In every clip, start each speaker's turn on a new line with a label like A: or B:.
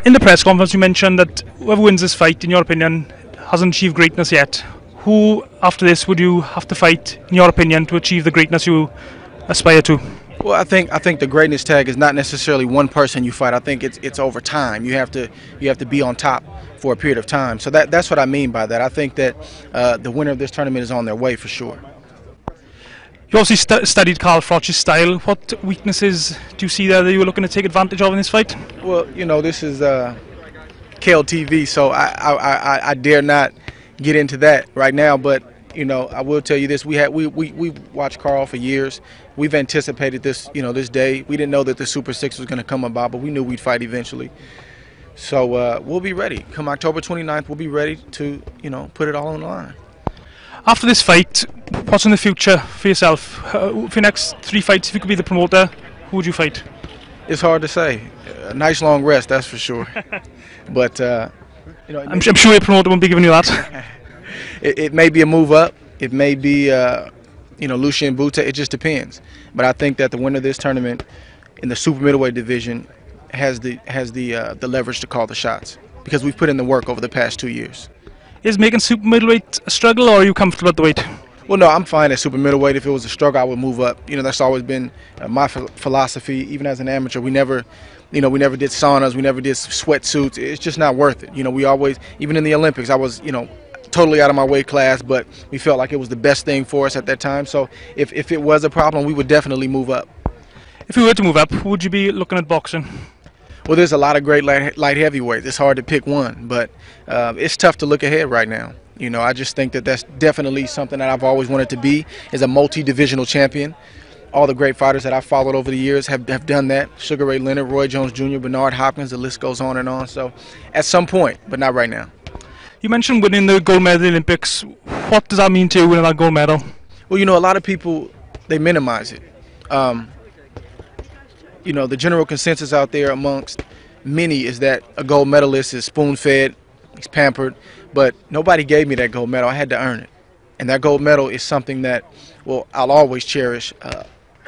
A: In the press conference, you mentioned that whoever wins this fight, in your opinion, hasn't achieved greatness yet. Who, after this, would you have to fight, in your opinion, to achieve the greatness you aspire to?
B: Well, I think the greatness tag is not necessarily one person you fight. I think it's over time. You have to be on top for a period of time. So that's what I mean by that. I think that the winner of this tournament is on their way for sure.
A: You obviously studied Carl Froch's style. What weaknesses do you see there that you were looking to take advantage of in this fight?
B: Well, this is KLTV, so I dare not get into that right now. But I will tell you this: we watched Carl for years. We've anticipated this, this day. We didn't know that the Super 6 was going to come about, but we knew we'd fight eventually. So we'll be ready. Come October 29th, we'll be ready to, put it all on the line.
A: After this fight, what's in the future for yourself? For your next 3 fights, if you could be the promoter, who would you fight?
B: It's hard to say. A nice long rest, that's for sure. But
A: I'm sure your promoter won't be giving you that.
B: It may be a move up. It may be, Lucian Bute. It just depends. But I think that the winner of this tournament in the super middleweight division has the leverage to call the shots because we've put in the work over the past 2 years.
A: Is making super middleweight a struggle, or are you comfortable at the weight?
B: Well, no, I'm fine at super middleweight. If it was a struggle, I would move up. That's always been my philosophy. Even as an amateur, we never did saunas, we never did sweatsuits. It's just not worth it. We always, even in the Olympics, I was, totally out of my weight class, but we felt like it was the best thing for us at that time. So if it was a problem, we would definitely move up.
A: If you were to move up, would you be looking at boxing?
B: Well, there's a lot of great light heavyweights. It's hard to pick one, but it's tough to look ahead right now. I just think that that's definitely something that I've always wanted to be, is a multi-divisional champion. All the great fighters that I've followed over the years have done that. Sugar Ray Leonard, Roy Jones Jr., Bernard Hopkins, the list goes on and on. So at some point, but not right now.
A: You mentioned winning the gold medal in the Olympics. What does that mean to you, winning that gold medal?
B: Well, a lot of people, they minimize it. The general consensus out there amongst many is that a gold medalist is spoon-fed, he's pampered, but nobody gave me that gold medal. I had to earn it. And that gold medal is something that, I'll always cherish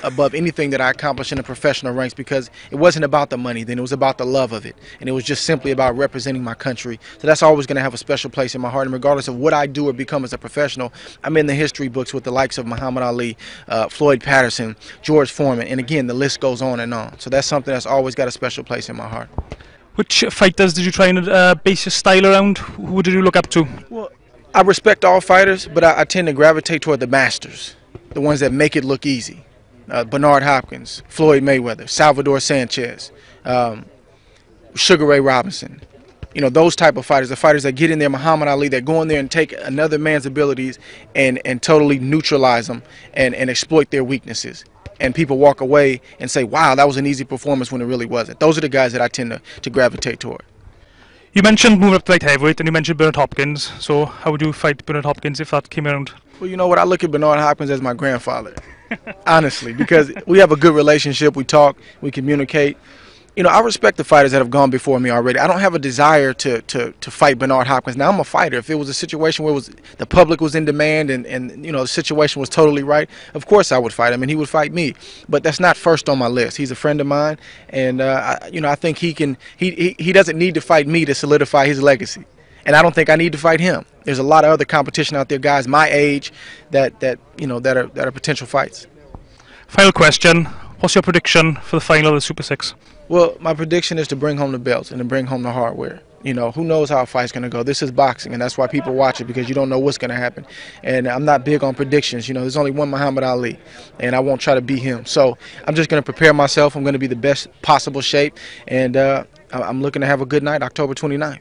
B: above anything that I accomplished in the professional ranks, because it wasn't about the money then, it was about the love of it. And it was just simply about representing my country. So that's always going to have a special place in my heart. And regardless of what I do or become as a professional, I'm in the history books with the likes of Muhammad Ali, Floyd Patterson, George Foreman, and again, the list goes on and on. So that's something that's always got a special place in my heart.
A: Which fighters did you try and base your style around? Who did you look up to?
B: Well, I respect all fighters, but I tend to gravitate toward the masters, the ones that make it look easy. Bernard Hopkins, Floyd Mayweather, Salvador Sanchez, Sugar Ray Robinson. Those type of fighters, the fighters that get in there, Muhammad Ali, that go in there and take another man's abilities and totally neutralize them and exploit their weaknesses. And people walk away and say, wow, that was an easy performance, when it really wasn't. Those are the guys that I tend to gravitate toward.
A: You mentioned moving up to light heavyweight, and you mentioned Bernard Hopkins. So how would you fight Bernard Hopkins if that came around?
B: Well, you know what? I look at Bernard Hopkins as my grandfather, honestly, because we have a good relationship. We talk, we communicate. I respect the fighters that have gone before me already. I don't have a desire to fight Bernard Hopkins. Now, I'm a fighter. If it was a situation where the public was in demand and the situation was totally right, of course I would fight him and he would fight me. But that's not first on my list. He's a friend of mine, and I think he doesn't need to fight me to solidify his legacy. And I don't think I need to fight him. There's a lot of other competition out there, guys my age, that are potential fights.
A: Final question. What's your prediction for the final of the Super 6?
B: Well, my prediction is to bring home the belts and to bring home the hardware. Who knows how a fight's going to go. This is boxing, and that's why people watch it, because you don't know what's going to happen. And I'm not big on predictions. There's only one Muhammad Ali, and I won't try to beat him. So I'm just going to prepare myself. I'm going to be the best possible shape, and I'm looking to have a good night, October 29th.